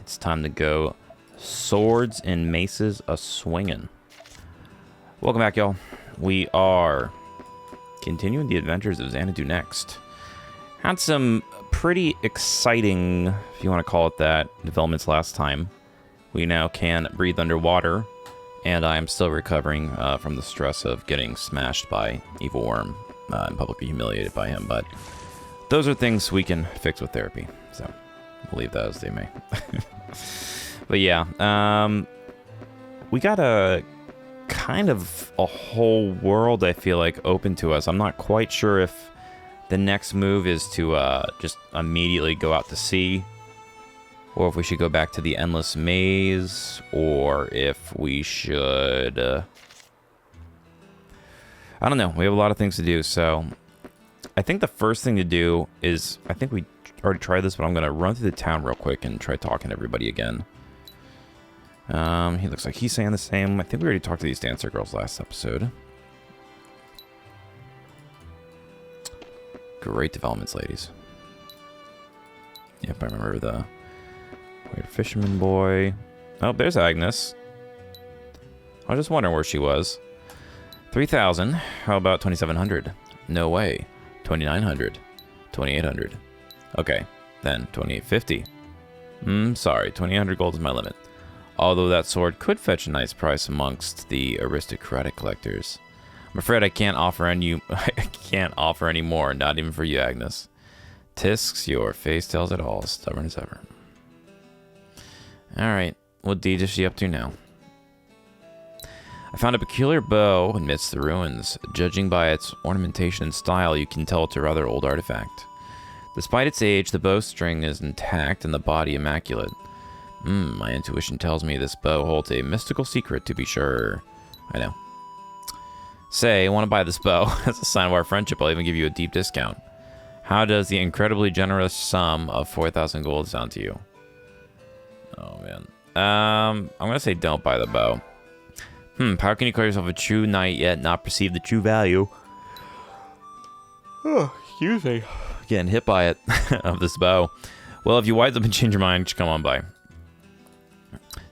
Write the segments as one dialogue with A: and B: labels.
A: It's time to go swords and maces a-swinging. Welcome back, y'all. We are continuing the adventures of Xanadu next. Had some pretty exciting, if you want to call it that, developments last time. We now can breathe underwater, and I am still recovering from the stress of getting smashed by Evil Worm and publicly humiliated by him, but those are things we can fix with therapy, so we'll leave that as they may. But yeah, we got a kind of a whole world, I feel like, open to us. I'm not quite sure if the next move is to just immediately go out to sea, or if we should go back to the Endless Maze, or if we should... I don't know. We have a lot of things to do, so... I think the first thing to do is... I think we already tried this, but I'm going to run through the town real quick and try talking to everybody again. He looks like he's saying the same. I think we already talked to these dancer girls last episode. Great developments, ladies. Yep, I remember the weird fisherman boy. Oh, there's Agnes. I was just wondering where she was. 3,000. How about 2,700? No way. 2,900. 2,800. Okay, then 2,850. Sorry, 2,800 gold is my limit. Although that sword could fetch a nice price amongst the aristocratic collectors. I'm afraid I can't offer any. I can't offer any more, not even for you, Agnes. Tisks, your face tells it all, stubborn as ever. Alright, what deed is she up to now? I found a peculiar bow amidst the ruins. Judging by its ornamentation and style, you can tell it's a rather old artifact. Despite its age, the bowstring is intact and the body immaculate. My intuition tells me this bow holds a mystical secret, to be sure. I know. Say, I want to buy this bow. As a sign of our friendship, I'll even give you a deep discount. How does the incredibly generous sum of 4,000 gold sound to you? Oh, man. I'm going to say don't buy the bow. How can you call yourself a true knight yet not perceive the true value? Oh, excuse me. Getting hit by it, of this bow. Well, if you wise up and change your mind, just come on by.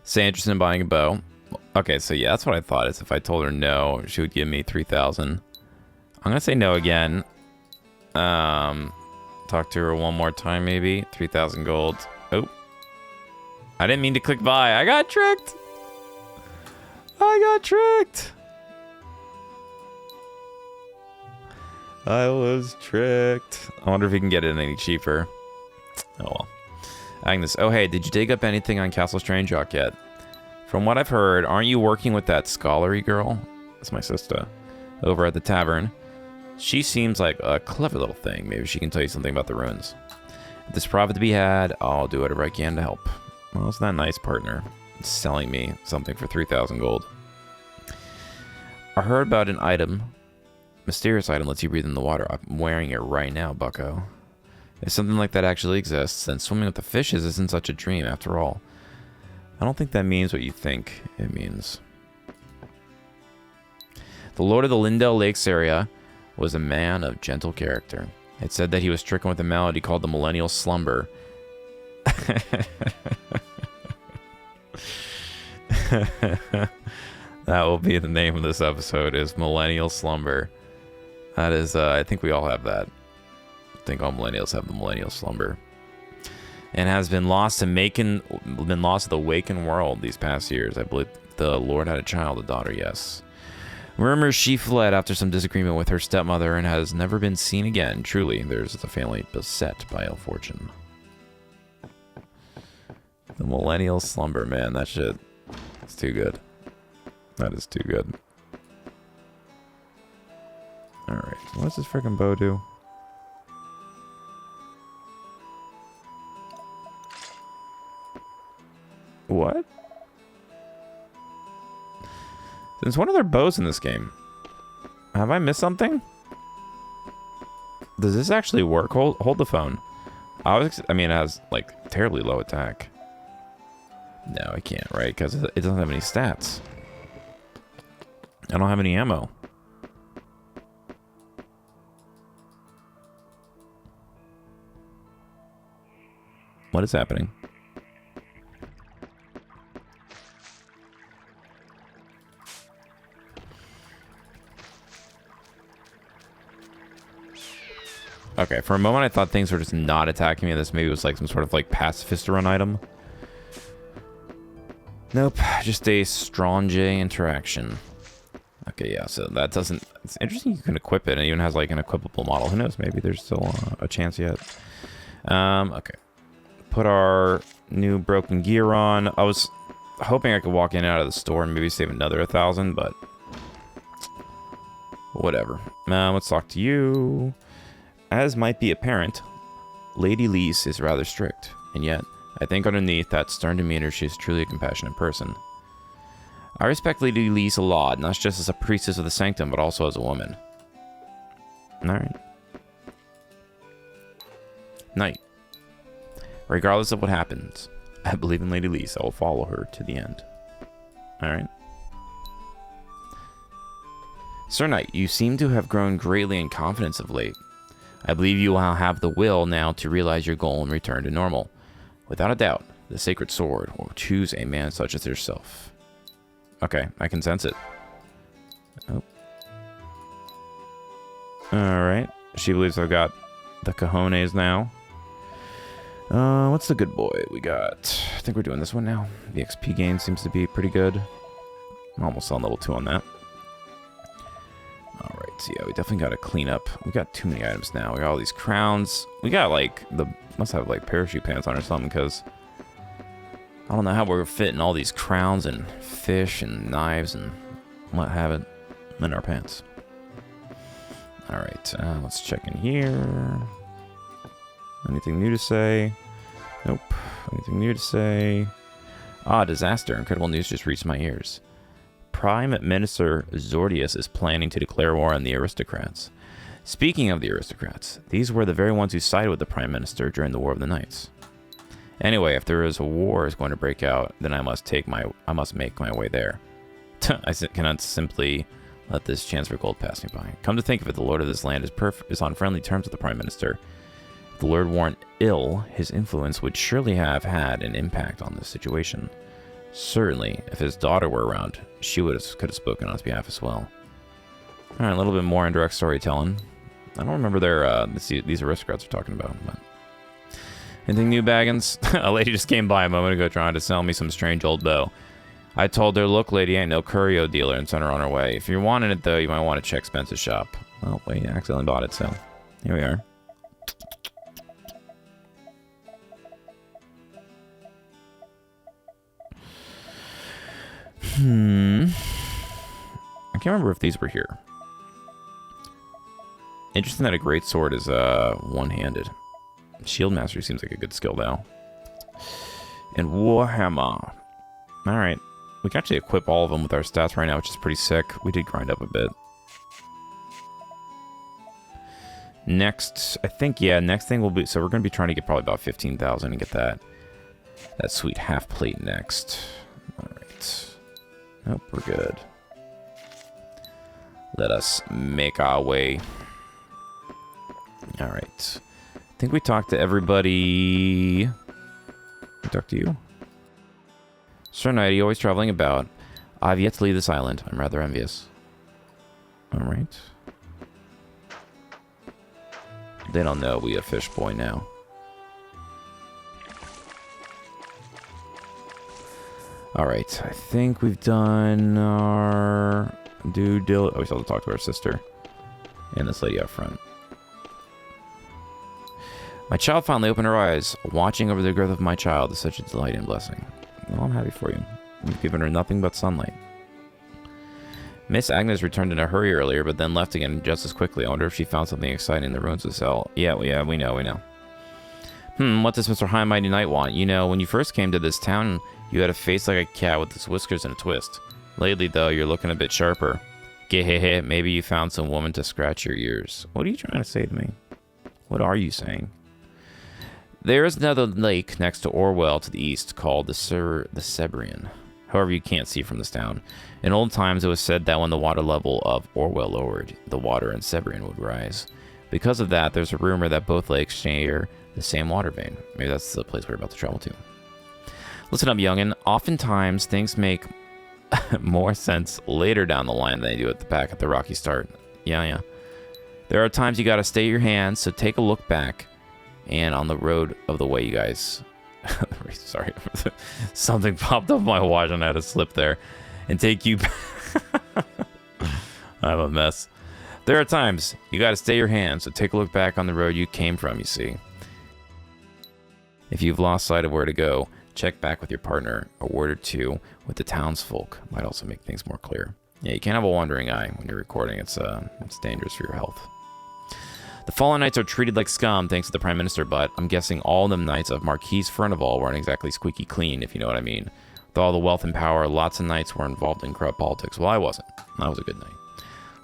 A: Say interested in buying a bow. Okay, so yeah, that's what I thought, is if I told her no, she would give me 3,000. I'm gonna say no again. Talk to her one more time, maybe. 3,000 gold. Oh. I didn't mean to click buy. I got tricked. I got tricked. I was tricked. I wonder if we can get it any cheaper. Oh well. Agnes, oh hey, did you dig up anything on Castle Strangerock yet? From what I've heard, aren't you working with that scholarly girl? That's my sister. Over at the tavern. She seems like a clever little thing. Maybe she can tell you something about the ruins. If there's profit to be had, I'll do whatever I can to help. Well, isn't that nice, partner? Selling me something for 3,000 gold. I heard about an item. Mysterious item lets you breathe in the water. I'm wearing it right now, bucko. If something like that actually exists, then swimming with the fishes isn't such a dream after all. I don't think that means what you think it means. The Lord of the Lindell Lakes area was a man of gentle character. It said that he was stricken with a malady called the Millennial Slumber. That will be the name of this episode, is Millennial Slumber. That is, I think we all have that. I think all millennials have the Millennial Slumber. And has been lost to the waking world these past years. I believe the Lord had a child, a daughter, yes. Rumors she fled after some disagreement with her stepmother and has never been seen again. Truly, there's a family beset by ill fortune. The Millennial Slumber, man, that shit is too good. That is too good. Alright, what does this freaking bow do? What? There's one of their bows in this game. Have I missed something? Does this actually work? Hold the phone. I mean, it has, like, terribly low attack. No, I can't, right? Because it doesn't have any stats. I don't have any ammo. What is happening? Okay, for a moment I thought things were just not attacking me. This maybe was like some sort of like pacifist run item. Nope, just a Strange interaction. Okay, yeah, so that doesn't... It's interesting you can equip it, and it even has like an equipable model. Who knows, maybe there's still a chance yet. Okay. Put our new broken gear on. I was hoping I could walk in and out of the store and maybe save another 1,000, but... whatever. Let's talk to you. As might be apparent, Lady Lise is rather strict, and yet, I think underneath that stern demeanor, she is truly a compassionate person. I respect Lady Lise a lot, not just as a priestess of the sanctum, but also as a woman. Alright. Night. Regardless of what happens, I believe in Lady Lise. I will follow her to the end. Alright. Sir Knight, you seem to have grown greatly in confidence of late. I believe you will have the will now to realize your goal and return to normal. Without a doubt, the sacred sword will choose a man such as yourself. Okay, I can sense it. Oh. Alright. She believes I've got the cojones now. What's the good boy we got? I think we're doing this one now. The XP gain seems to be pretty good. I'm almost on level 2 on that. Alright, so yeah, we definitely got to clean up. We got too many items now. We got all these crowns. We got like, must have like parachute pants on or something, because I don't know how we're fitting all these crowns and fish and knives and what have it in our pants. Alright, let's check in here. Anything new to say? Nope. Anything new to say? Ah, disaster. Incredible news just reached my ears. Prime Minister Zordius is planning to declare war on the aristocrats. Speaking of the aristocrats, these were the very ones who sided with the Prime Minister during the War of the Knights. Anyway, if there is a war is going to break out, then I must make my way there. I cannot simply let this chance for gold pass me by. Come to think of it, the lord of this land is on friendly terms with the Prime Minister. If the lord weren't ill, his influence would surely have had an impact on this situation. Certainly, if his daughter were around, she could have spoken on his behalf as well. Alright, a little bit more indirect storytelling. I don't remember these aristocrats are talking about, but... Anything new, Baggins? A lady just came by a moment ago trying to sell me some strange old bow. I told her, look, lady, ain't no curio dealer, and sent her on her way. If you're wanting it, though, you might want to check Spence's shop. Well, wait, I accidentally bought it, so here we are. I can't remember if these were here. Interesting that a great sword is one-handed. Shield Mastery seems like a good skill, though. And Warhammer. Alright. We can actually equip all of them with our stats right now, which is pretty sick. We did grind up a bit. Next, I think, yeah, next thing will be... So we're going to be trying to get probably about 15,000 and get that sweet half plate next. Alright. Nope, we're good. Let us make our way. Alright. I think we talked to everybody. We talked to you. Sir Knight, you always traveling about. I've yet to leave this island. I'm rather envious. Alright. They don't know we a fish boy now. Alright, I think we've done our due diligence. Oh, we still have to talk to our sister. And this lady up front. My child finally opened her eyes. Watching over the growth of my child is such a delight and blessing. Well, I'm happy for you. You've given her nothing but sunlight. Miss Agnes returned in a hurry earlier, but then left again just as quickly. I wonder if she found something exciting in the ruins of Cell. Yeah, we know. What does Mr. High Mighty Knight want? You know, when you first came to this town, you had a face like a cat with its whiskers and a twist. Lately, though, you're looking a bit sharper. Gehehe, maybe you found some woman to scratch your ears. What are you trying to say to me? What are you saying? There is another lake next to Orwell to the east called the Sebrian. However, you can't see from this town. In old times, it was said that when the water level of Orwell lowered, the water in Sebrian would rise. Because of that, there's a rumor that both lakes share the same water vein. Maybe that's the place we're about to travel to. Listen up, youngin'. Oftentimes, things make more sense later down the line than they do at the back at the rocky start. Yeah. There are times you gotta stay your hand, so take a look back and on the road of the way you guys... Sorry. Something popped up my watch and I had to slip there. And take you back. I'm a mess. There are times you gotta stay your hand, so take a look back on the road you came from, you see. If you've lost sight of where to go, check back with your partner. A word or two with the townsfolk might also make things more clear. Yeah, you can't have a wandering eye when you're recording. It's dangerous for your health. The fallen knights are treated like scum thanks to the Prime Minister, but I'm guessing all them knights of Marquis Furnival weren't exactly squeaky clean, if you know what I mean. With all the wealth and power, lots of knights were involved in corrupt politics. Well, I wasn't. I was a good knight.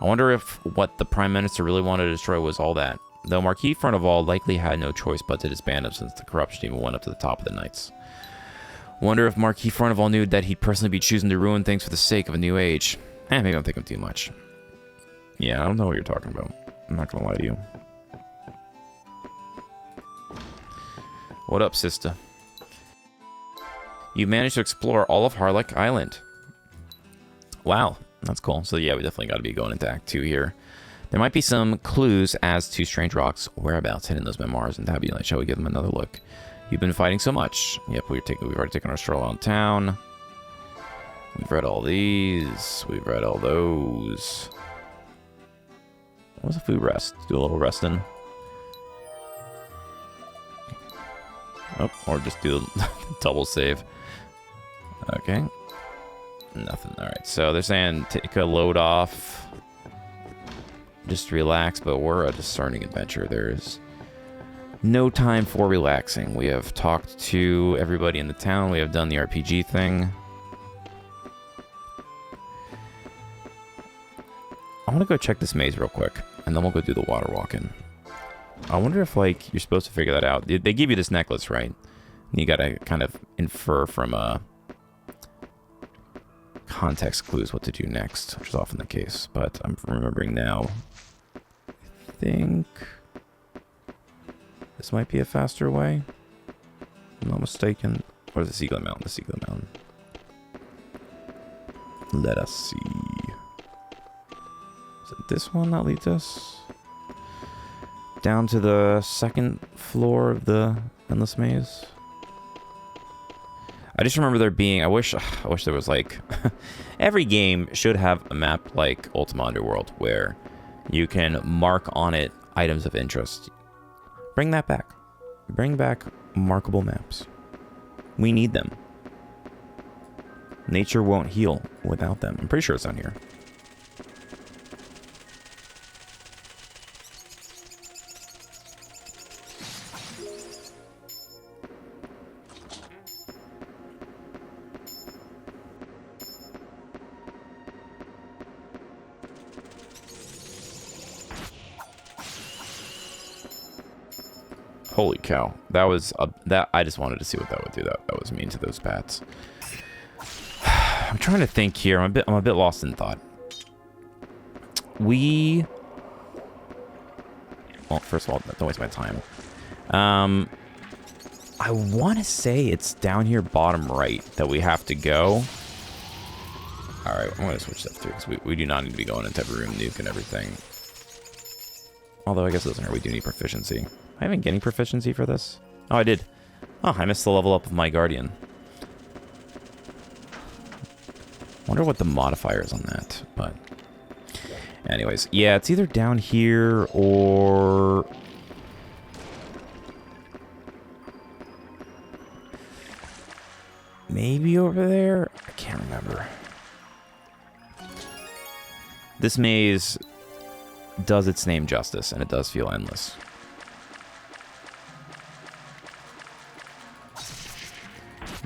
A: I wonder if what the Prime Minister really wanted to destroy was all that. Though Marquis Furnival likely had no choice but to disband him since the corruption even went up to the top of the knights. Wonder if Marquis Furnival knew that he'd personally be choosing to ruin things for the sake of a new age. Maybe I'm thinking too much. Yeah, I don't know what you're talking about. I'm not gonna lie to you. What up, sister? You managed to explore all of Harlech Island. Wow, that's cool. So yeah, we definitely got to be going into Act 2 here. There might be some clues as to Strange Rock's whereabouts hidden in those memoirs, and that'd be like, shall we give them another look? You've been fighting so much. Yep, we've already taken our stroll around town. We've read all these. We've read all those. What was if we rest? Do a little resting. Oh, or just do the double save. Okay. Nothing. Alright, so they're saying take a load off. Just relax, but we're a discerning adventure. There's no time for relaxing. We have talked to everybody in the town. We have done the RPG thing. I want to go check this maze real quick, and then we'll go do the water walking. I wonder if, like, you're supposed to figure that out. They give you this necklace, right? And you gotta kind of infer from context clues what to do next, which is often the case. But I'm remembering now. I think this might be a faster way. If I'm not mistaken. Or is the Seagullet Mountain? The Seagullet Mountain. Let us see. Is it this one that leads us down to the second floor of the Endless Maze? I just remember there being, I wish there was like, every game should have a map like Ultima Underworld where you can mark on it items of interest. Bring that back. Bring back markable maps. We need them. Nature won't heal without them. I'm pretty sure it's down here. Holy cow. That was I just wanted to see what that would do. That was mean to those bats. I'm trying to think here. I'm a bit lost in thought. Well, first of all, don't waste my time. I want to say it's down here bottom right that we have to go. Alright, I'm going to switch that through because we do not need to be going into every room, nuke and everything. Although I guess it doesn't hurt. We do need proficiency. Am I even getting proficiency for this? Oh, I did. Oh, I missed the level up of my Guardian. Wonder what the modifier is on that, but... Anyways, yeah, it's either down here or... maybe over there? I can't remember. This maze does its name justice, and it does feel endless.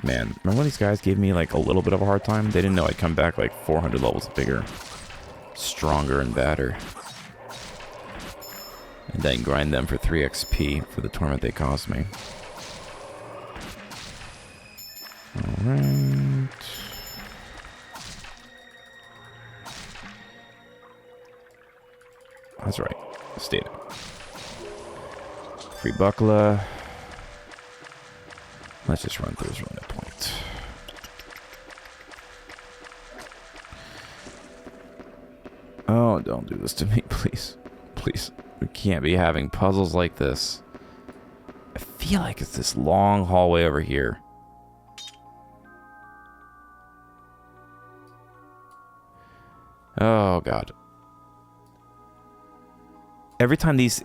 A: Man, remember when these guys gave me like a little bit of a hard time? They didn't know I'd come back like 400 levels bigger, stronger, and badder. And then grind them for 3 XP for the torment they caused me. Alright. That's right. Stayed. Free buckler. Let's just run through this run at point. Oh, don't do this to me, please. Please. can't be having puzzles like this. I feel like it's this long hallway over here. Oh god. Every time these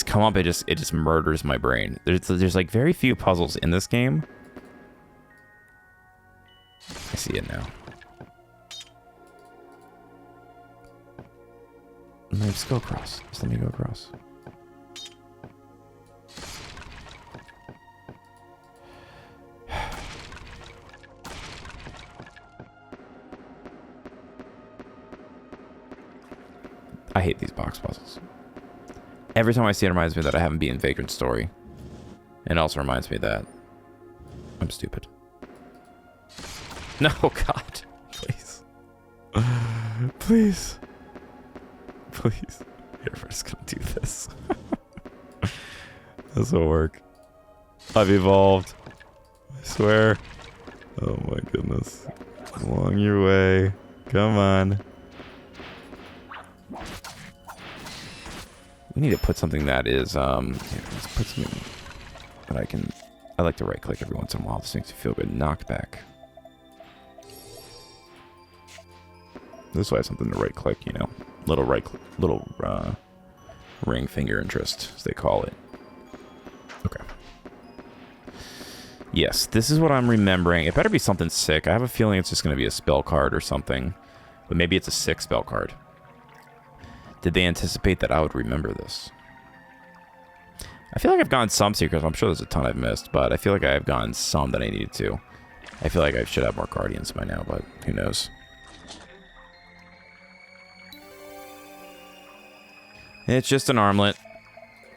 A: come up, it just murders my brain. There's like very few puzzles in this game. I see it now. Let's go across. Just let me go across. I hate these box puzzles. Every time I see it, reminds me that I haven't beaten Vagrant Story. And it also reminds me that I'm stupid. No, God. Please. Please. Please. Here, we're just gonna do this. This will work. I've evolved. I swear. Oh my goodness. Along your way. Come on. We need to put something that is, here, let's put something that I like to right click every once in a while. This makes me feel good. Knockback. This way I have something to right click, you know. Little ring finger interest, as they call it. Okay. Yes, this is what I'm remembering. It better be something sick. I have a feeling it's just going to be a spell card or something. But maybe it's a sick spell card. Did they anticipate that I would remember this? I feel like I've gotten some secrets. I'm sure there's a ton I've missed, but I feel like I've gotten some that I needed to. I feel like I should have more Guardians by now, but who knows? It's just an armlet.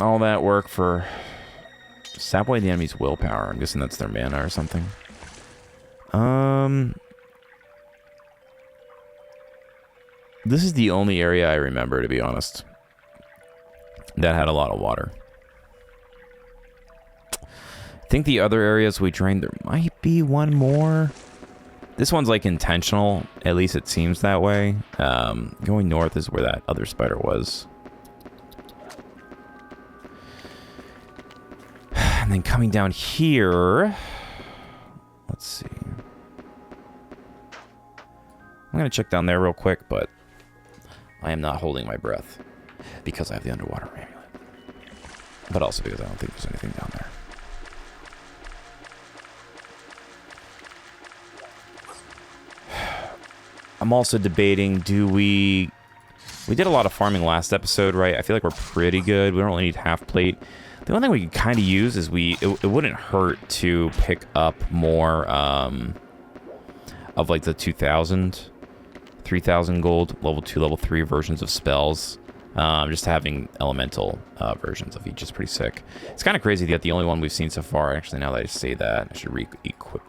A: All that work for... Sap away the enemy's willpower. I'm guessing that's their mana or something. This is the only area I remember, to be honest, that had a lot of water. I think the other areas we drained, there might be one more. This one's like intentional, at least it seems that way. Going north is where that other spider was. And then coming down here, let's see. I'm gonna check down there real quick, but I am not holding my breath because I have the underwater amulet. But also because I don't think there's anything down there. I'm also debating, do we did a lot of farming last episode, right? I feel like we're pretty good. We don't really need half plate. The only thing we could kind of use is it wouldn't hurt to pick up more of like the 2,000, 3,000 gold, level 2, level 3 versions of spells. Just having elemental versions of each is pretty sick. It's kind of crazy that the only one we've seen so far, actually, now that I say that, I should re-equip.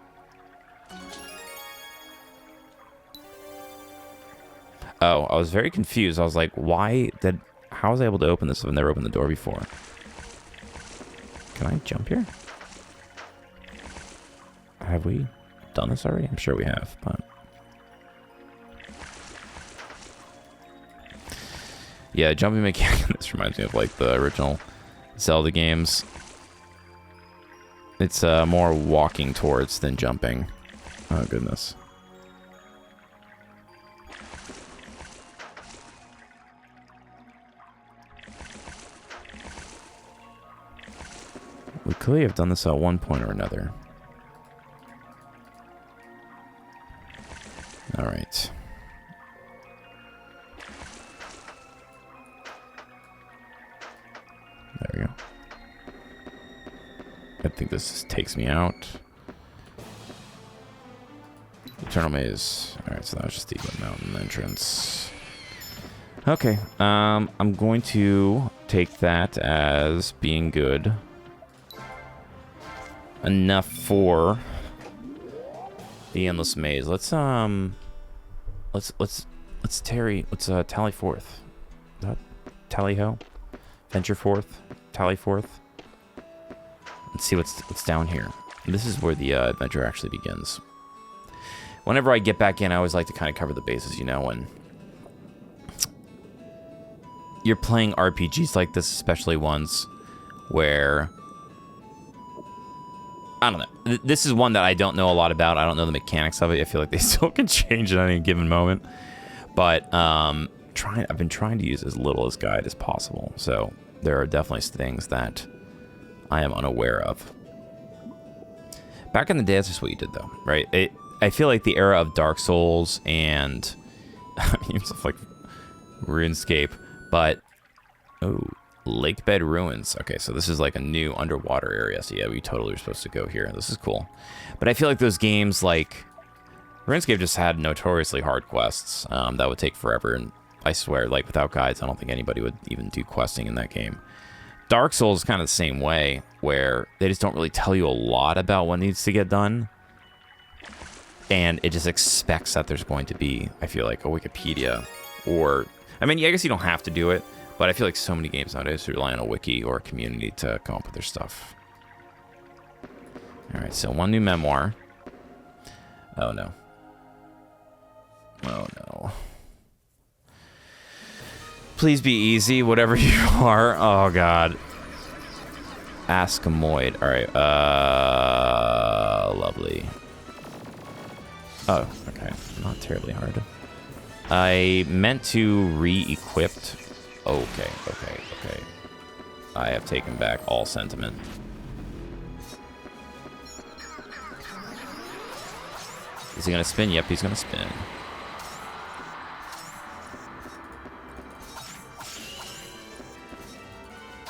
A: Oh, I was very confused. I was like, how was I able to open this if I've never opened the door before? Can I jump here? Have we done this already? I'm sure we have, but... Yeah, jumping mechanic, this reminds me of like the original Zelda games. It's more walking towards than jumping. Oh, goodness. We clearly have done this at one point or another. All right. There we go. I think this takes me out. Eternal Maze. Alright, so that was just the mountain entrance. Okay, I'm going to take that as being good enough for the endless maze. Let's tally forth. Tally ho? Venture forth, tally forth. Let's see what's down here. This is where the adventure actually begins. Whenever I get back in, I always like to kind of cover the bases, you know, and you're playing RPGs like this, especially ones where, I don't know. This is one that I don't know a lot about. I don't know the mechanics of it. I feel like they still can change at any given moment. But I've been trying to use as little as guide as possible. So there are definitely things that I am unaware of. Back in the day, that's just what you did, though, right? I feel like the era of Dark Souls and stuff like RuneScape, but Lake Bed Ruins. Okay, so this is like a new underwater area. So yeah, we totally were supposed to go here. This is cool. But I feel like those games like RuneScape just had notoriously hard quests that would take forever. And I swear, like without guides, I don't think anybody would even do questing in that game. Dark Souls is kind of the same way, where they just don't really tell you a lot about what needs to get done. And it just expects that there's going to be, I feel like, a Wikipedia. Or, I mean, I guess you don't have to do it, but I feel like so many games nowadays rely on a wiki or a community to come up with their stuff. Alright, so one new memoir. Oh no. Oh no. Please be easy, whatever you are. Oh god. Askamoid. Alright, lovely. Oh, okay. Not terribly hard. I meant to re-equipped. Okay. I have taken back all sentiment. Is he gonna spin? Yep, he's gonna spin.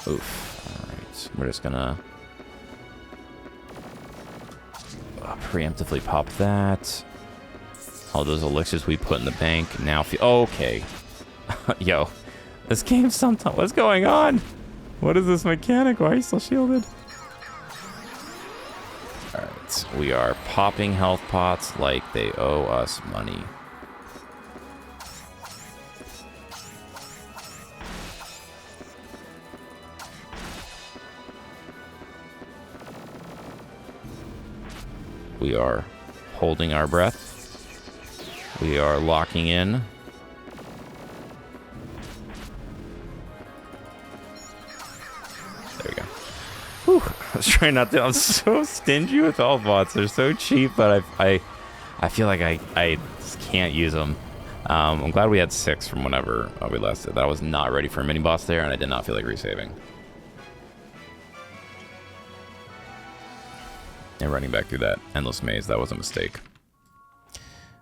A: Oof. Alright, we're just gonna preemptively pop that. All those elixirs we put in the bank now feel okay. Yo, this game sometimes. What's going on? What is this mechanic? Why are you still shielded? Alright, we are popping health pots like they owe us money. We are holding our breath. We are locking in. There we go. Whew. I was trying not to. I'm so stingy with health bots. They're so cheap, but I feel like I just can't use them. I'm glad we had 6 from whenever we last did that. I was not ready for a mini boss there, and I did not feel like resaving. And running back through that endless maze, that was a mistake.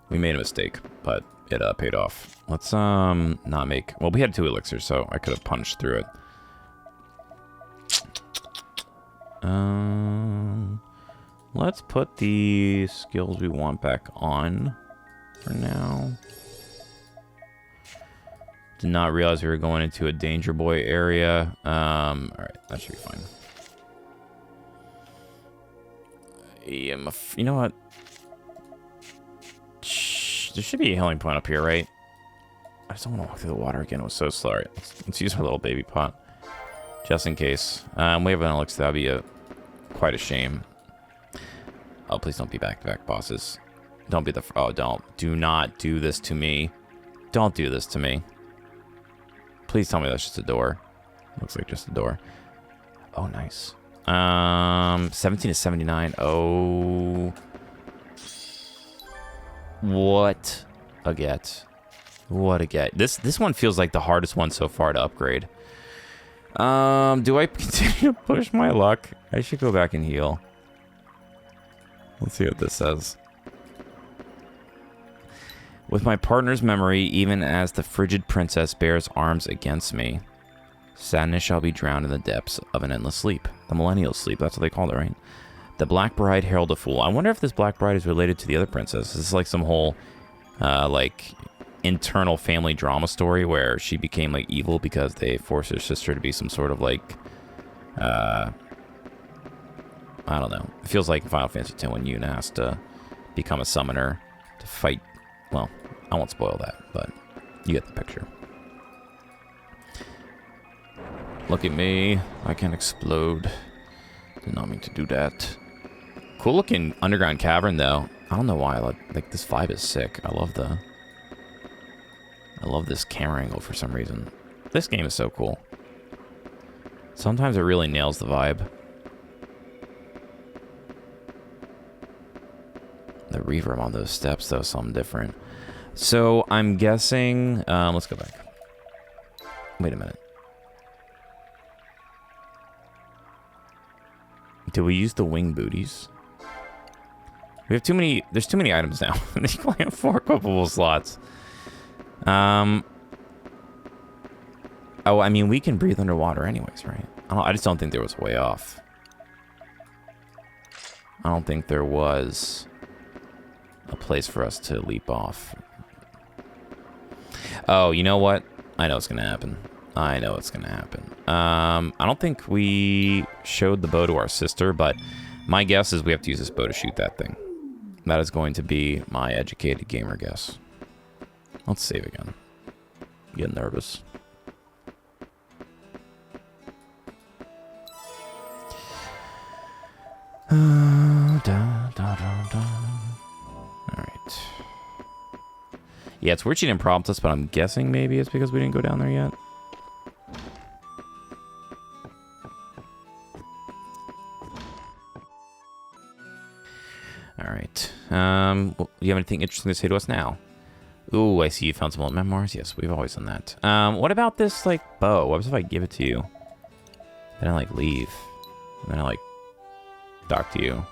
A: We made a mistake, but it paid off. Let's not make... Well, we had 2 elixirs, so I could have punched through it. Let's put the skills we want back on for now. Did not realize we were going into a Danger Boy area. Alright, that should be fine. You know what? There should be a healing point up here, right? I just don't want to walk through the water again. It was so slow. Right, let's use our little baby pot. Just in case. We have an elixir. That would be quite a shame. Oh, please don't be back-to-back bosses. Don't be the... Oh, don't. Do not do this to me. Don't do this to me. Please tell me that's just a door. Looks like just a door. Oh, nice. 17 to 79. Oh. What a get. What a get. This one feels like the hardest one so far to upgrade. Do I continue to push my luck? I should go back and heal. Let's see what this says. With my partner's memory, even as the frigid princess bears arms against me, sadness shall be drowned in the depths of an endless sleep. The Millennial sleep, that's what they called it, right? The Black Bride herald a fool. I wonder if this Black Bride is related to the other princess. This is like some whole, like, internal family drama story where she became, like, evil because they forced her sister to be some sort of, like, I don't know. It feels like in Final Fantasy X when Yuna has to become a summoner to fight. Well, I won't spoil that, but you get the picture. Look at me. I can explode. Did not mean to do that. Cool looking underground cavern though. I don't know why. Like this vibe is sick. I love this camera angle for some reason. This game is so cool. Sometimes it really nails the vibe. The reverb on those steps, though, something different. So, I'm guessing... let's go back. Wait a minute. Do we use the wing booties? We have too many... There's too many items now. You only have 4 equipable slots. Oh, I mean, we can breathe underwater anyways, right? I just don't think there was a way off. I don't think there was a place for us to leap off. Oh, you know what? I know what's going to happen. I know what's going to happen. I don't think we showed the bow to our sister, but my guess is we have to use this bow to shoot that thing. That is going to be my educated gamer guess. Let's save again. I'm getting nervous. Alright. Yeah, it's weird she didn't prompt us, but I'm guessing maybe it's because we didn't go down there yet. Alright. Well, do you have anything interesting to say to us now? Ooh, I see you found some old memoirs. Yes, we've always done that. What about this, like, bow? What if I give it to you? Then I, like, leave. And then I, like, talk to you.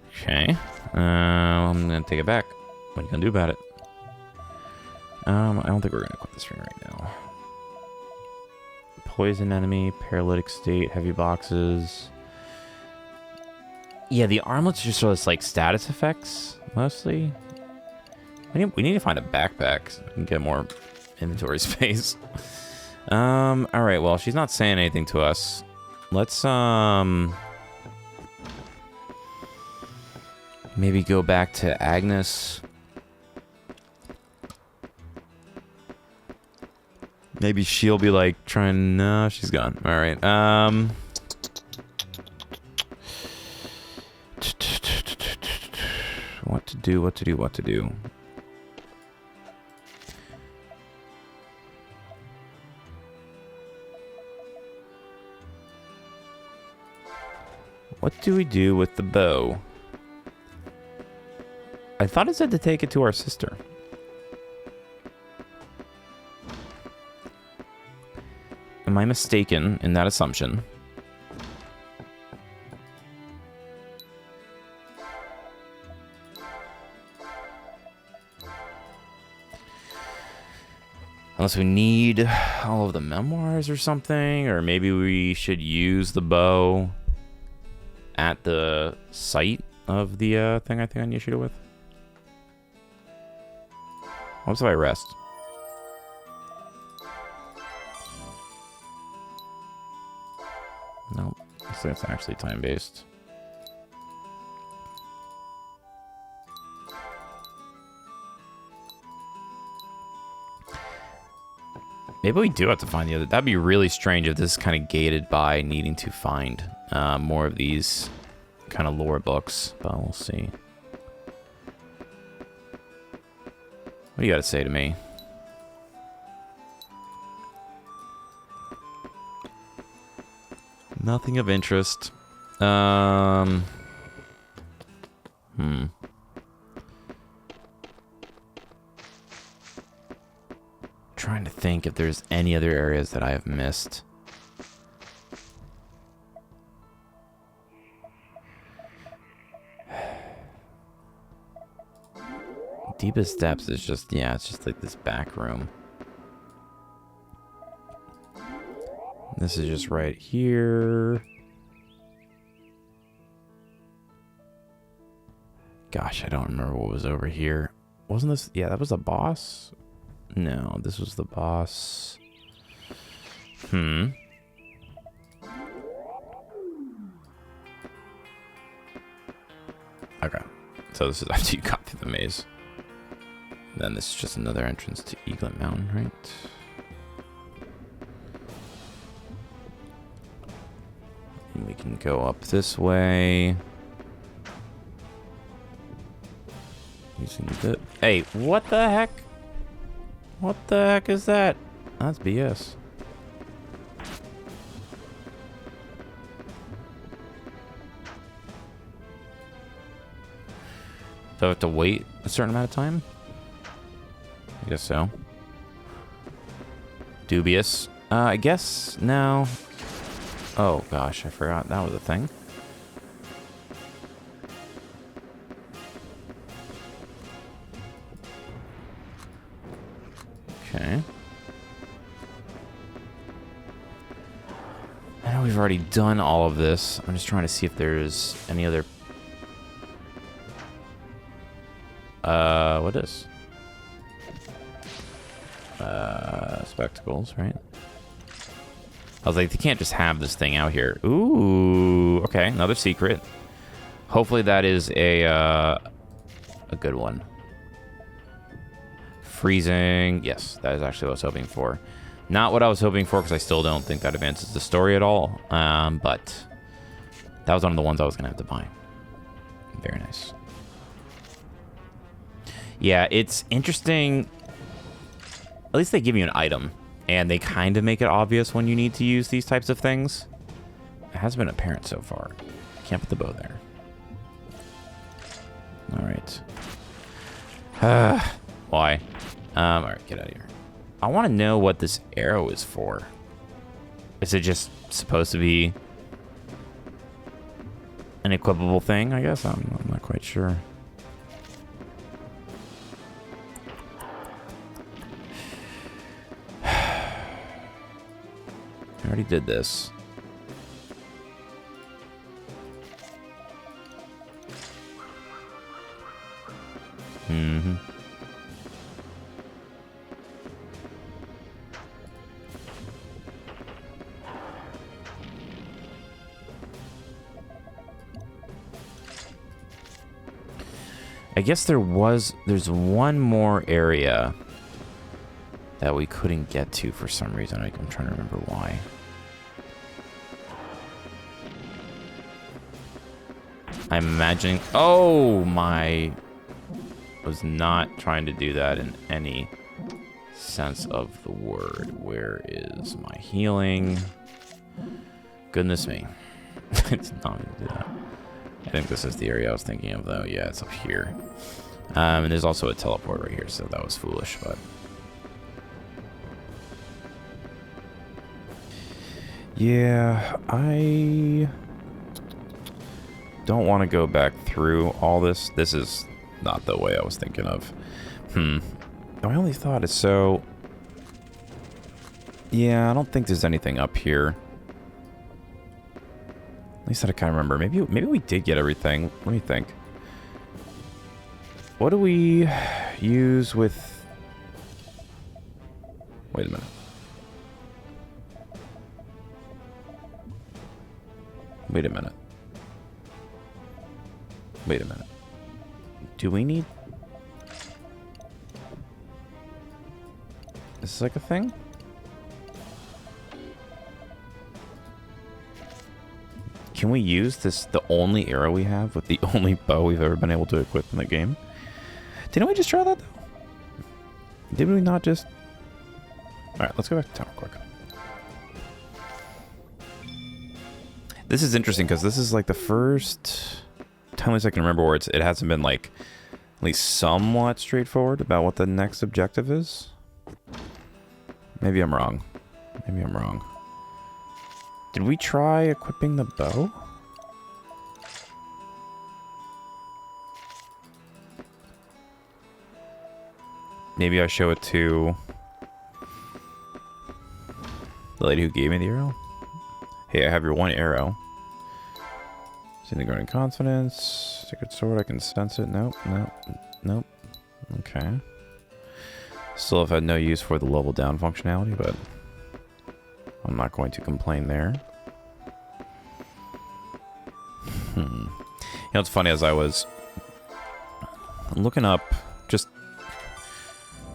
A: Okay. I'm gonna take it back. What are you gonna do about it? I don't think we're gonna equip this ring right now. Poison enemy, paralytic state, heavy boxes. Yeah, the armlets are just sort of like status effects, mostly. We need to find a backpack so we can get more inventory space. Alright, well, she's not saying anything to us. Let's, maybe go back to Agnes. Maybe she'll be like trying... No, she's gone. Alright, what to do, what to do, what to do. What do we do with the bow? I thought it said to take it to our sister. Am I mistaken in that assumption? Unless we need all of the memoirs or something, or maybe we should use the bow at the site of the thing I think I need to shoot it with. What if I rest? Nope. So it's actually time-based. Maybe we do have to find the other. That'd be really strange if this is kind of gated by needing to find more of these kind of lore books, but we'll see. What do you got to say to me? Nothing of interest. Trying to think if there's any other areas that I have missed. Deepest depths is just, yeah, it's just like this back room. This is just right here. Gosh, I don't remember what was over here. Wasn't this, yeah, that was the boss? No, this was the boss. Okay, so this is after you got through the maze. Then this is just another entrance to Eaglet Mountain, right? And we can go up this way. Using the Hey, what the heck? What the heck is that? That's BS. Do I have to wait a certain amount of time? I guess so. Dubious. I guess no. Oh gosh, I forgot that was a thing. Okay. I know we've already done all of this. I'm just trying to see if there's any other... what is? Spectacles, right? I was like, they can't just have this thing out here. Ooh, okay, another secret. Hopefully that is a good one. Freezing, yes, that is actually what I was hoping for. Not what I was hoping for, because I still don't think that advances the story at all. But that was one of the ones I was gonna have to buy. Very nice. Yeah, it's interesting. At least they give you an item, and they kind of make it obvious when you need to use these types of things. It hasn't been apparent so far. Can't put the bow there. All right. Why? All right, get out of here. I want to know what this arrow is for. Is it just supposed to be an equipable thing, I guess? I'm not quite sure. I already did this. Mm-hmm. I guess there's one more area that we couldn't get to for some reason. I'm trying to remember why. I'm imagining... Oh, my... I was not trying to do that in any sense of the word. Where is my healing? Goodness me. It's not going to do that. I think this is the area I was thinking of, though. Yeah, it's up here. And there's also a teleport right here, so that was foolish, but... Yeah, I don't want to go back through all this. This is not the way I was thinking of. My only thought is so... Yeah, I don't think there's anything up here. At least that I kind of remember. Maybe we did get everything. What do you think? What do we use with... Wait a minute. Wait a minute. Wait a minute. Do we need... Is this like a thing? Can we use this, the only arrow we have, with the only bow we've ever been able to equip in the game? Didn't we just try that, though? Did we not just... Alright, let's go back to town quick. This is interesting, because this is like the first time I can remember where it hasn't been, like, at least somewhat straightforward about what the next objective is. Maybe I'm wrong. Maybe I'm wrong. Did we try equipping the bow? Maybe I show it to the lady who gave me the arrow. Hey, I have your one arrow. Disintegrating confidence. Sacred sword, I can sense it. Nope, nope, nope. Okay. Still have had no use for the level down functionality, but I'm not going to complain there. You know, it's funny, as I was looking up, just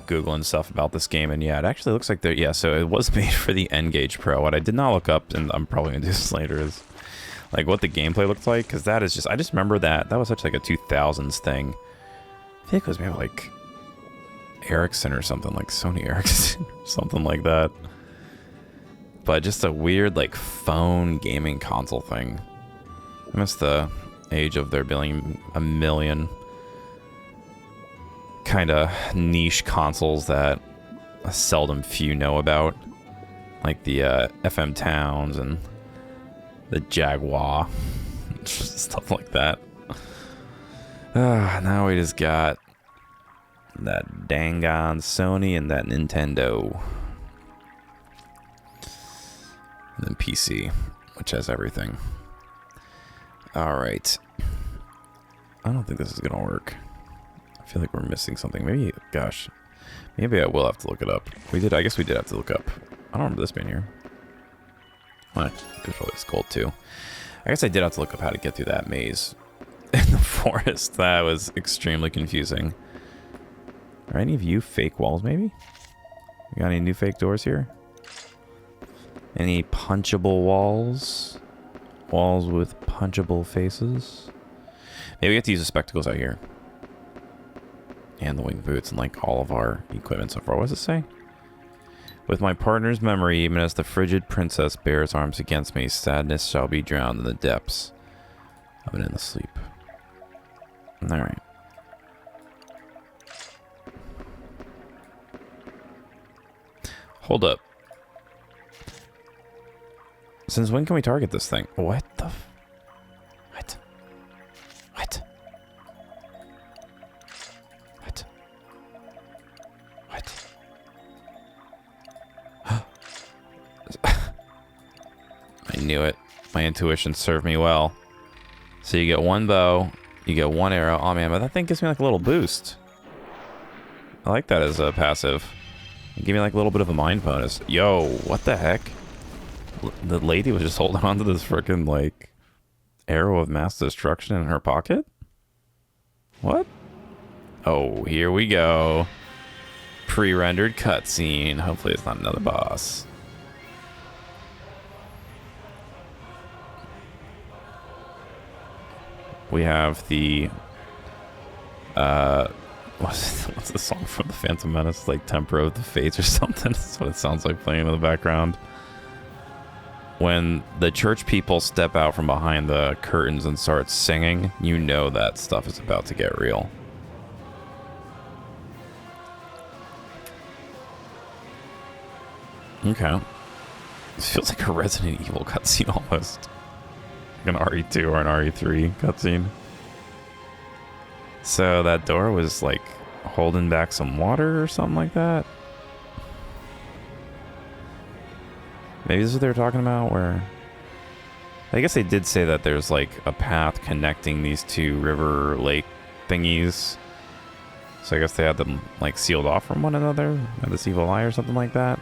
A: Googling stuff about this game, and yeah, it actually looks like there, yeah, so it was made for the N-Gage Pro. What I did not look up, and I'm probably going to do this later, is like what the gameplay looked like, because that is just, I just remember that was such like a 2000s thing. I think it was maybe like Ericsson or something, like Sony Ericsson, something like that. But just a weird, like, phone gaming console thing. I miss the age of there being a million kind of niche consoles that seldom few know about. Like the FM Towns and the Jaguar. Stuff like that. Now we just got that dang on Sony and that Nintendo. And then PC, which has everything. Alright. I don't think this is going to work. I feel like we're missing something. Maybe, gosh. Maybe I will have to look it up. I guess we did have to look up. I don't remember this being here. Well, it's probably cold too. I guess I did have to look up how to get through that maze in the forest. That was extremely confusing. Are any of you fake walls, maybe? You got any new fake doors here? Any punchable walls? Walls with punchable faces? Maybe we have to use the spectacles out here. And the winged boots and like all of our equipment so far. What does it say? With my partner's memory, even as the frigid princess bears arms against me, sadness shall be drowned in the depths of an endless sleep. Alright. Hold up. Since when can we target this thing? What the What? What? What? What? I knew it. My intuition served me well. So you get one bow, you get one arrow. Oh man, but that thing gives me like a little boost. I like that as a passive. Give me like a little bit of a mind bonus. Yo, what the heck? The lady was just holding on to this freaking like arrow of mass destruction in her pocket? What? Oh, here we go. Pre-rendered cutscene. Hopefully it's not another boss. We have the what's the song from the Phantom Menace? Like Temper of the Fates or something. That's what it sounds like playing in the background. When the church people step out from behind the curtains and start singing, you know that stuff is about to get real. Okay. This feels like a Resident Evil cutscene almost. Like an RE2 or an RE3 cutscene. So that door was like holding back some water or something like that. Maybe this is what they were talking about, where I guess they did say that there's like a path connecting these two river lake thingies. So I guess they had them like sealed off from one another, had this evil eye or something like that.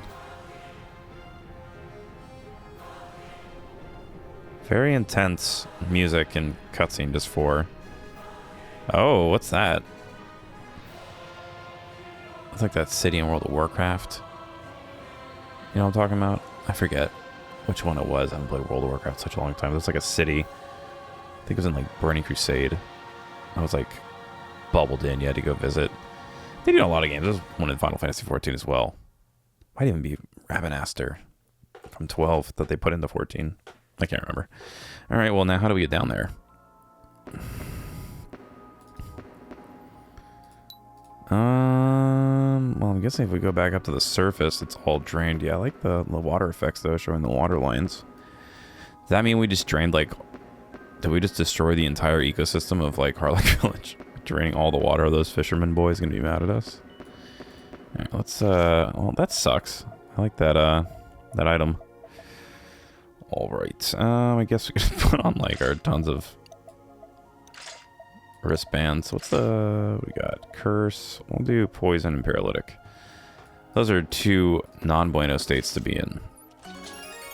A: Very intense music and cutscene just for... Oh, what's that? It's like that city in World of Warcraft. You know what I'm talking about? I forget which one it was. I haven't played World of Warcraft in such a long time. It was like a city. I think it was in like Burning Crusade. I was like bubbled in. You had to go visit. They do a lot of games. There's one in Final Fantasy 14 as well. Might even be Ravenaster from 12 that they put into 14. I can't remember. All right, well, now how do we get down there? Well, I'm guessing if we go back up to the surface, it's all drained. Yeah, I like the water effects, though, showing the water lines. Does that mean we just drained, like... Did we just destroy the entire ecosystem of, like, Harlech Village? Draining all the water of those fishermen boys gonna be mad at us? All right, let's, well, that sucks. I like that, that item. Alright, I guess we could put on, like, our tons of wristbands. What's the... We got curse. We'll do poison and paralytic. Those are two non-bueno states to be in.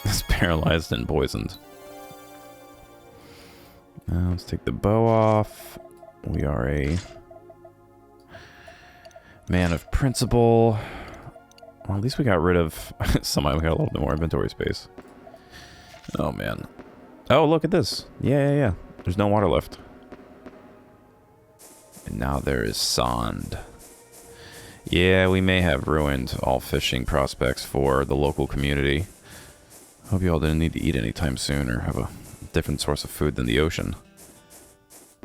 A: It's paralyzed and poisoned. Let's take the bow off. We are a man of principle. Well, at least we got rid of... Somehow we got a little bit more inventory space. Oh, man. Oh, look at this. Yeah. There's no water left. And now there is sand. Yeah, we may have ruined all fishing prospects for the local community. Hope you all didn't need to eat anytime soon or have a different source of food than the ocean.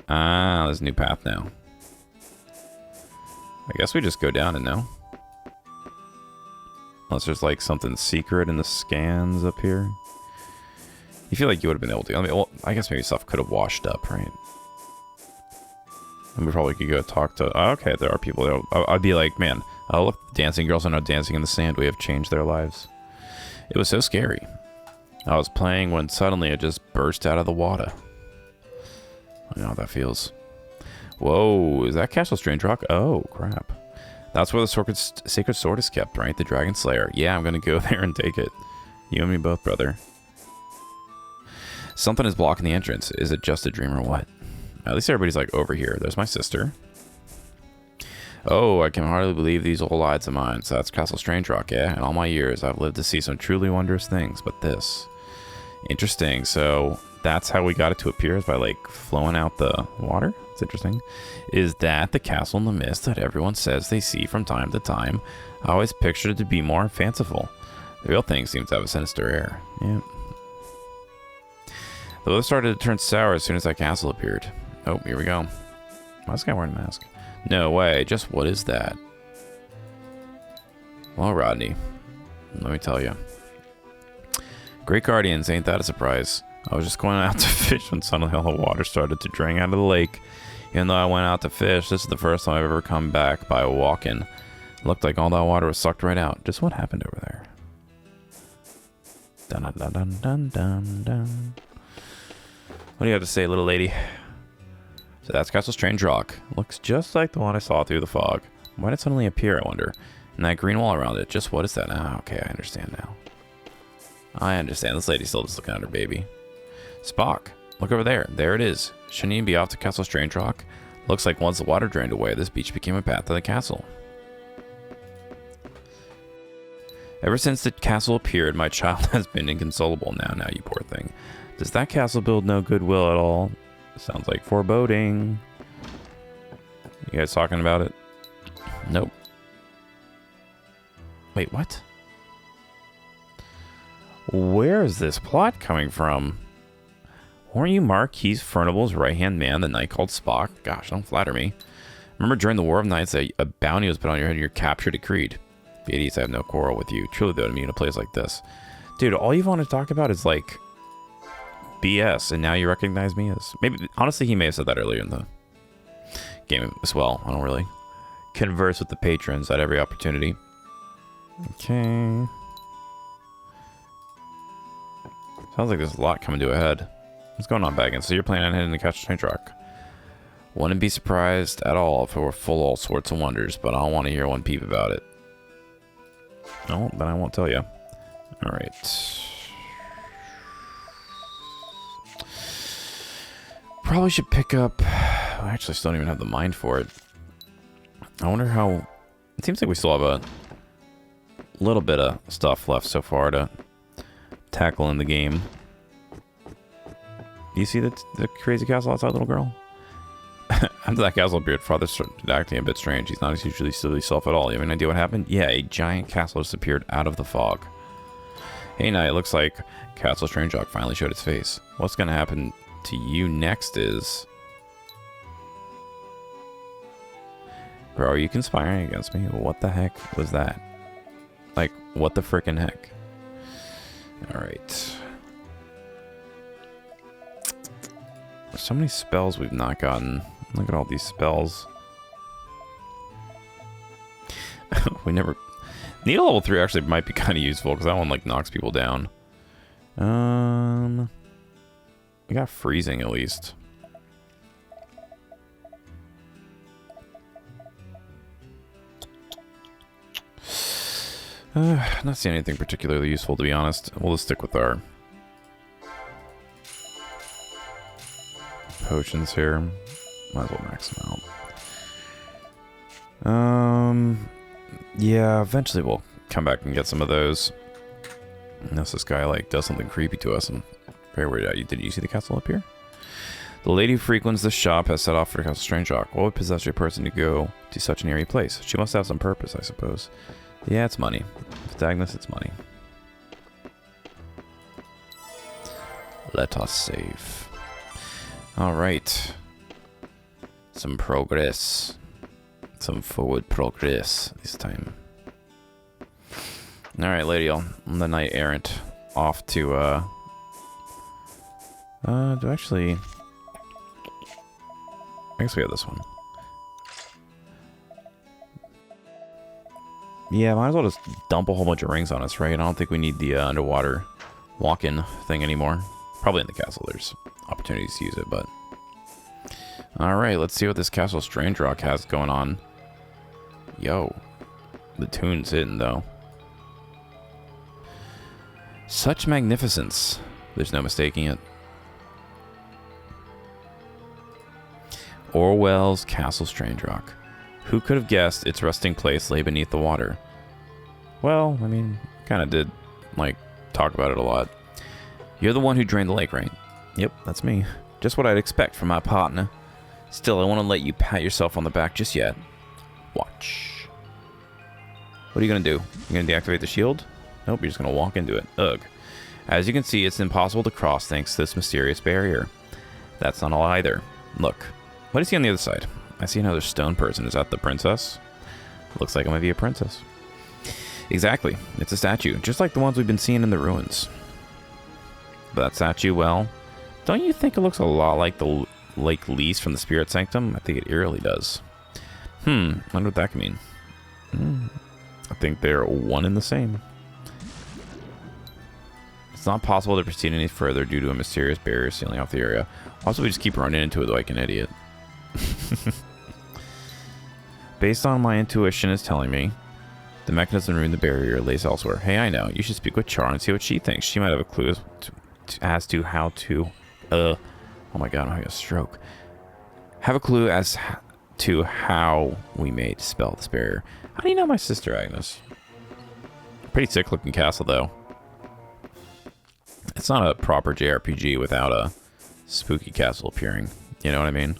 A: Ah, there's a new path now. I guess we just go down and know. Unless there's like something secret in the scans up here. You feel like you would have been able to. I mean, well, I guess maybe stuff could have washed up, right? And we probably could go talk to... Oh, okay, there are people there. I'd be like, man, oh, look, dancing girls are now dancing in the sand. We have changed their lives. It was so scary. I was playing when suddenly it just burst out of the water. I know how that feels. Whoa, is that Castle Strange Rock? Oh, crap. That's where the sacred sword is kept, right? The Dragon Slayer. Yeah, I'm going to go there and take it. You and me both, brother. Something is blocking the entrance. Is it just a dream or what? At least everybody's like over here. There's my sister. Oh, I can hardly believe these old eyes of mine. So that's Castle Strange Rock, yeah? In all my years, I've lived to see some truly wondrous things, but this. Interesting. So that's how we got it to appear, is by like flowing out the water. It's interesting. Is that the castle in the mist that everyone says they see from time to time? I always pictured it to be more fanciful. The real thing seems to have a sinister air. Yeah. The weather started to turn sour as soon as that castle appeared. Oh, here we go. Why is this guy wearing a mask? No way. Just what is that? Well, Rodney, let me tell you. Great Guardians, ain't that a surprise? I was just going out to fish when suddenly all the water started to drain out of the lake. Even though I went out to fish, this is the first time I've ever come back by walking. It looked like all that water was sucked right out. Just what happened over there? Dun dun dun dun dun dun dun. What do you have to say, little lady? So that's Castle Strange Rock. Looks just like the one I saw through the fog. Why did it suddenly appear, I wonder? And that green wall around it, just what is that? Ah, okay, I understand now. I understand. This lady's still just looking at her baby. Spock, look over there. There it is. Shouldn't you be off to Castle Strange Rock? Looks like once the water drained away, this beach became a path to the castle. Ever since the castle appeared, my child has been inconsolable. Now, you poor thing. Does that castle build no goodwill at all? Sounds like foreboding. You guys talking about it? Nope. Wait, what? Where is this plot coming from? Weren't you Marquis Furnible's right-hand man the night called Spock? Gosh, don't flatter me. Remember during the War of Nights that a bounty was put on your head and your capture decreed. Beaties, I have no quarrel with you. Truly, though, to me in a place like this. Dude, all you want to talk about is, like, BS, and now you recognize me as... Maybe, honestly, he may have said that earlier in the game as well. I don't really converse with the patrons at every opportunity. Okay. Sounds like there's a lot coming to a head. What's going on, Baggins? So you're planning on heading to Castle Strange Rock. Wouldn't be surprised at all if it were full of all sorts of wonders, but I don't want to hear one peep about it. No, then I won't tell you. Alright. Probably should pick up... I actually still don't even have the mind for it. I wonder how... It seems like we still have a little bit of stuff left so far to tackle in the game. Do you see the crazy castle outside, little girl? After that castle appeared, father started acting a bit strange. He's not his usually silly self at all. You have any idea what happened? Yeah, a giant castle just appeared out of the fog. Hey, now it looks like Castle Strange Rock finally showed its face. What's going to happen to you next is... Bro, are you conspiring against me? What the heck was that? Like, what the frickin' heck? Alright. There's so many spells we've not gotten. Look at all these spells. We never... Needle level 3 actually might be kind of useful, because that one, like, knocks people down. We got freezing, at least. Not seeing anything particularly useful, to be honest. We'll just stick with our potions here. Might as well max them out. Yeah, eventually we'll come back and get some of those. Unless this guy, like, does something creepy to us. I'm very worried about you. Did you see the castle up here? The lady who frequents the shop has set off for Castle Strange Rock. What would possess a person to go to such an eerie place? She must have some purpose, I suppose. Yeah, it's money. If it's Agnes, it's money. Let us save. Alright. Some progress. Some forward progress this time. Alright, lady, I'm the knight errant. Off to, I guess we have this one. Yeah, might as well just dump a whole bunch of rings on us, right? I don't think we need the underwater walk-in thing anymore. Probably in the castle there's opportunities to use it, but... Alright, let's see what this Castle Strange Rock has going on. Yo. The tune's hitting, though. Such magnificence. There's no mistaking it. Orwell's Castle Strange Rock. Who could have guessed its resting place lay beneath the water? Well, I mean, kind of did, like, talk about it a lot. You're the one who drained the lake, right? Yep, that's me. Just what I'd expect from my partner. Still, I won't let you pat yourself on the back just yet. Watch. What are you going to do? You're going to deactivate the shield? Nope, you're just going to walk into it. Ugh. As you can see, it's impossible to cross thanks to this mysterious barrier. That's not all either. Look. What do you see on the other side? I see another stone person. Is that the princess? Looks like it might be a princess. Exactly. It's a statue, just like the ones we've been seeing in the ruins. But that statue, well, don't you think it looks a lot like the Lake Lys from the Spirit Sanctum? I think it eerily does. I wonder what that can mean. I think they're one and the same. It's not possible to proceed any further due to a mysterious barrier sealing off the area. Also, we just keep running into it like an idiot. Based on my intuition is telling me, the mechanism ruined the barrier lays elsewhere. Hey, I know. You should speak with Char and see what she thinks. She might have a clue as to how to... oh my god, I'm having a stroke. Have a clue as to how we may dispel this barrier. How do you know my sister, Agnes? Pretty sick looking castle, though. It's not a proper JRPG without a spooky castle appearing. You know what I mean?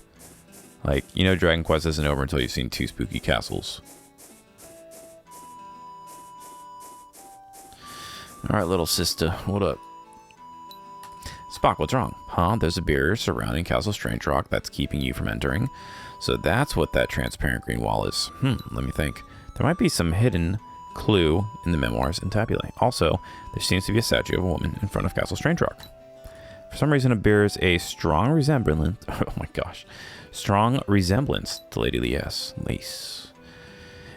A: Like, you know Dragon Quest isn't over until you've seen 2 spooky castles. Alright, little sister. What up? Spock, what's wrong? Huh? There's a barrier surrounding Castle Strange Rock that's keeping you from entering. So that's what that transparent green wall is. Let me think. There might be some hidden clue in the memoirs and tabulae. Also, there seems to be a statue of a woman in front of Castle Strange Rock. For some reason, it bears a strong resemblance... oh my gosh. Strong resemblance to Lady Lys.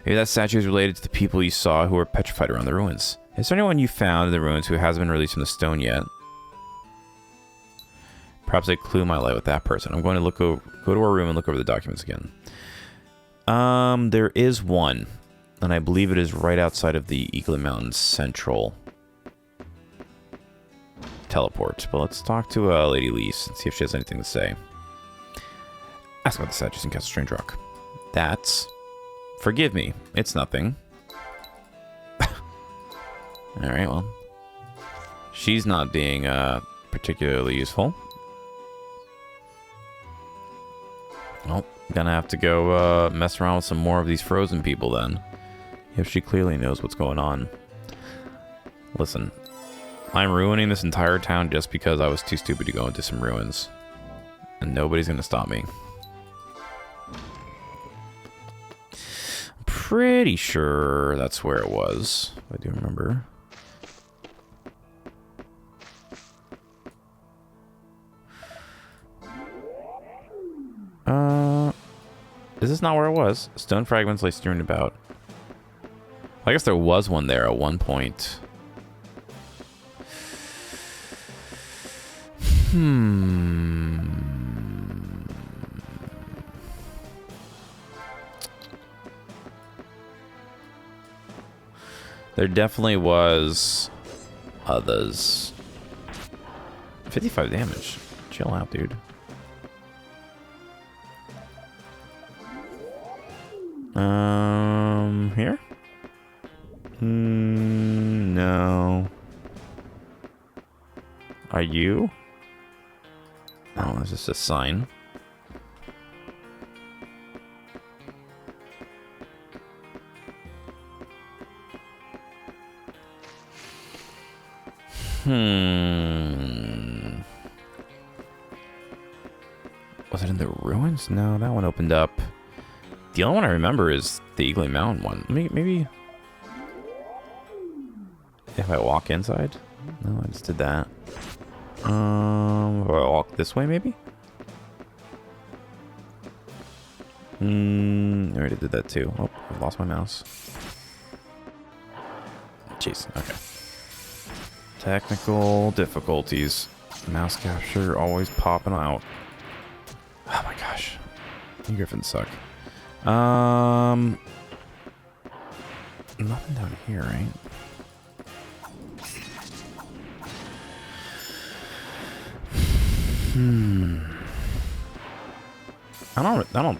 A: Maybe that statue is related to the people you saw who were petrified around the ruins. Is there anyone you found in the ruins who hasn't been released from the stone yet? Perhaps a clue might lie with that person. I'm going to go to our room and look over the documents again. There is one. And I believe it is right outside of the Eaglet Mountains Central teleport. But let's talk to Lady Lys and see if she has anything to say. Ask about the statues in Castle Strange Rock. That's... Forgive me. It's nothing. Alright, well. She's not being particularly useful. Well, gonna have to go mess around with some more of these frozen people then. If she clearly knows what's going on. Listen. I'm ruining this entire town just because I was too stupid to go into some ruins. And nobody's gonna stop me. Pretty sure that's where it was. I do remember. Is this not where it was? Stone fragments lay strewn about. I guess there was one there at one point. There definitely was others. 55 damage. Chill out, dude. Here? No. Are you? Oh, This is a sign. Was it in the ruins? No, that one opened up. The only one I remember is the Eagly Mountain one. Maybe if I walk inside? No, I just did that. If I walk this way, maybe? I already did that too. Oh, I've lost my mouse. Jeez, okay. Technical difficulties. Mouse capture always popping out. Oh my gosh. You Griffins suck. Nothing down here, right? I don't.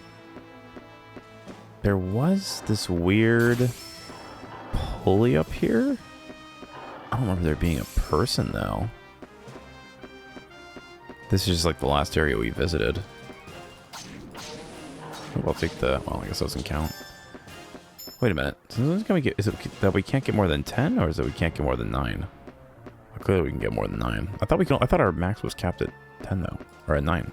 A: There was this weird pulley up here. I don't remember there being a person, though. This is just like the last area we visited. I'll take the... Well, I guess that doesn't count. Wait a minute. So is it that we can't get more than 10, or is it we can't get more than 9? Well, clearly we can get more than 9. I thought our max was capped at 10, though. Or at 9.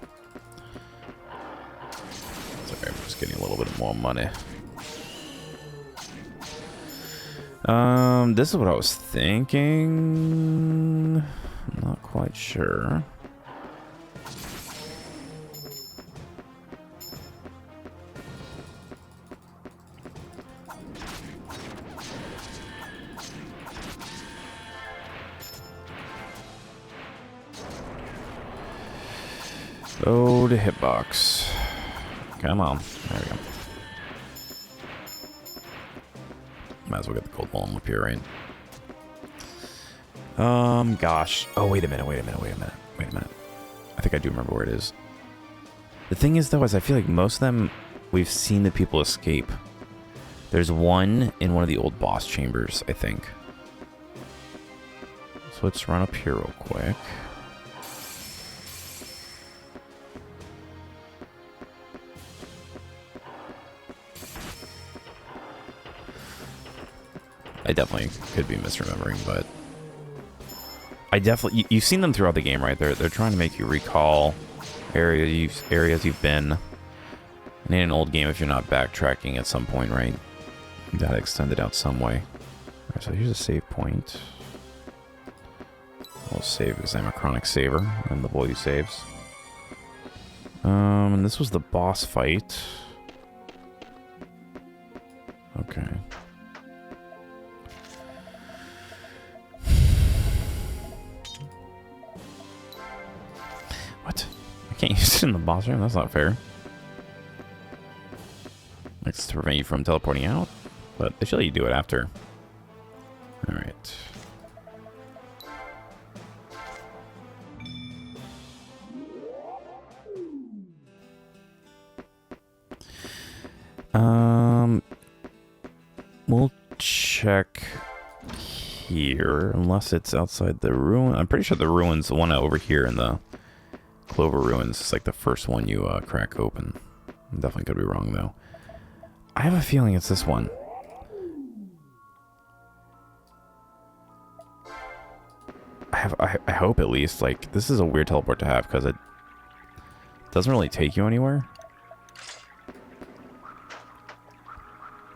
A: Sorry, I'm just getting a little bit more money. This is what I was thinking. I'm not quite sure. Oh, the hitbox. Come on. There we go. Might as well get the gold ball up here, right? Gosh. Oh, wait a minute. I think I do remember where it is. The thing is, though, is I feel like most of them, we've seen the people escape. There's one in one of the old boss chambers, I think. So let's run up here real quick. I definitely could be misremembering, but I definitely you've seen them throughout the game, right? They're trying to make you recall areas you've been. And in an old game, if you're not backtracking at some point, right? You gotta extend it out some way. Alright, so here's a save point. We'll save because I'm a chronic saver. I'm the boy who saves. And this was the boss fight. Okay. What? I can't use it in the boss room? That's not fair. It's to prevent you from teleporting out, but they should let you do it after. Alright. We'll check here, unless it's outside the ruin. I'm pretty sure the ruin's the one over here in the Clover Ruins. It's like the first one you crack open. I'm definitely could be wrong, though. I have a feeling it's this one. I hope at least. Like, this is a weird teleport to have because it doesn't really take you anywhere.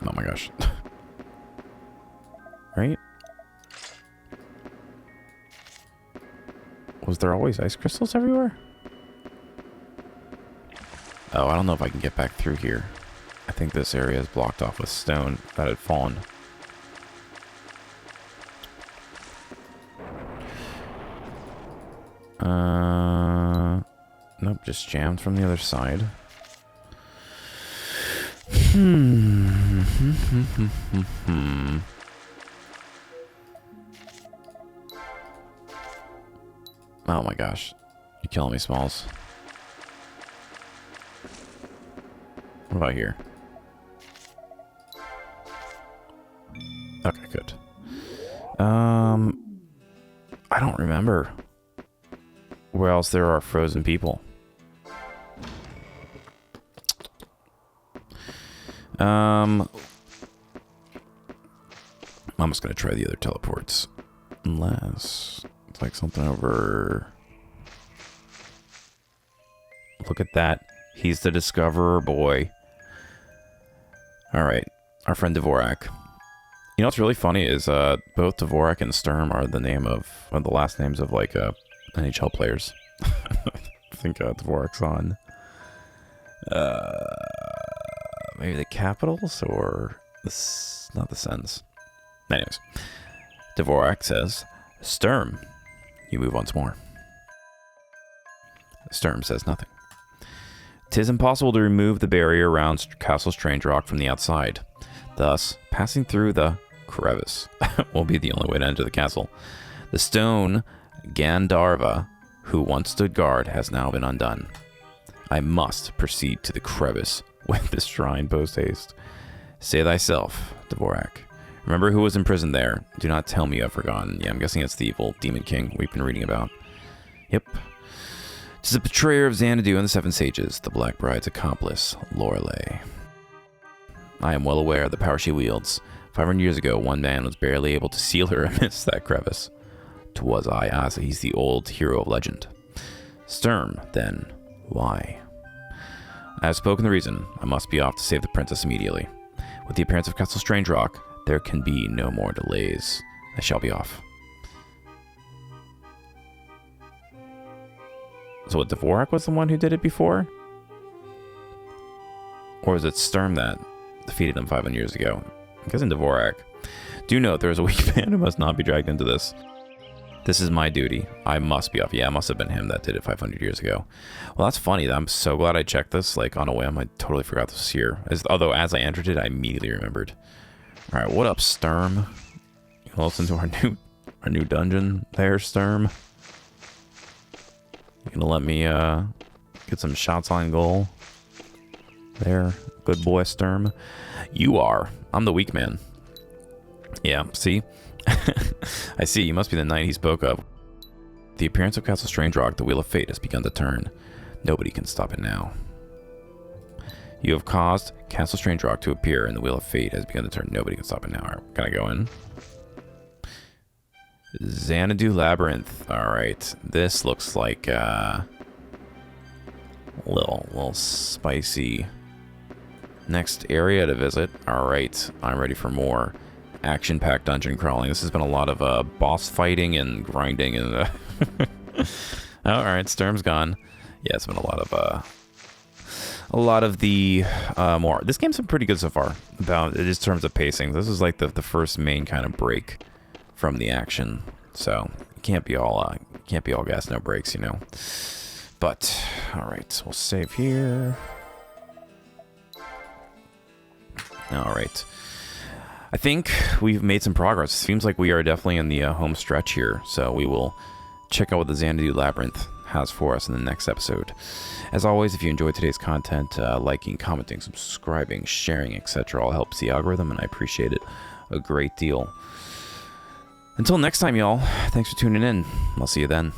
A: Oh my gosh. Right? Was there always ice crystals everywhere? Oh, I don't know if I can get back through here. I think this area is blocked off with stone that had fallen. Nope, just jammed from the other side. Oh my gosh. You're killing me, Smalls. What about here? Okay, good. I don't remember where else there are frozen people. I'm just going to try the other teleports. Unless it's like something over... Look at that. He's the discoverer boy. Alright. Our friend Dvorak. You know what's really funny is both Dvorak and Sturm are the name of... Or the last names of like NHL players. I think Dvorak's on... maybe the Capitals or... not the Sens. Anyways. Dvorak says, Sturm, you move once more. Sturm says nothing. 'Tis impossible to remove the barrier around Castle Strange Rock from the outside. Thus, passing through the crevice will be the only way to enter the castle. The stone Gandharva, who once stood guard, has now been undone. I must proceed to the crevice with this shrine post-haste. Say thyself, Dvorak. Remember who was imprisoned there. Do not tell me you have forgotten. Yeah, I'm guessing it's the evil Demon King we've been reading about. Yep. 'Tis the betrayer of Xanadu and the Seven Sages, the Black Bride's accomplice, Lorelei. I am well aware of the power she wields. 500 years ago, one man was barely able to seal her amidst that crevice. 'Twas I, Asa. He's the old hero of legend. Sturm, then, why? I have spoken the reason. I must be off to save the princess immediately. With the appearance of Castle Strange Rock, there can be no more delays. I shall be off. So what, Dvorak was the one who did it before? Or was it Sturm that defeated him 500 years ago? I'm guessing Dvorak. Do note there is a weak man who must not be dragged into this. This is my duty. I must be off. Yeah, it must have been him that did it 500 years ago. Well, that's funny. I'm so glad I checked this, like, on a whim. I totally forgot this was here. Although, as I entered it, I immediately remembered. Alright, what up, Sturm? You listen to our new dungeon there, Sturm? You gonna let me get some shots on goal? There, good boy, Sturm. You are. I'm the weak man. Yeah, see? I see, you must be the knight he spoke of. The appearance of Castle Strange Rock, the wheel of fate has begun to turn. Nobody can stop it now. You have caused Castle Strange Rock to appear, and the wheel of fate has begun to turn. Nobody can stop it now. Right, can I go in? Xanadu Labyrinth. Alright, this looks like a little spicy. Next area to visit. Alright, I'm ready for more action-packed dungeon crawling. This has been a lot of boss fighting and grinding and alright, Sturm's gone. Yeah, it's been a lot of the more. This game's been pretty good so far about in terms of pacing. This is like the first main kind of break from the action, so you can't be all gas no brakes, you know. But all right, we'll save here. All right, I think we've made some progress. Seems like we are definitely in the home stretch here, so we will check out what the Xanadu Labyrinth has for us in the next episode. As always, if you enjoyed today's content, liking, commenting, subscribing, sharing, etc. all helps the algorithm, and I appreciate it a great deal. Until next time, y'all, thanks for tuning in. I'll see you then.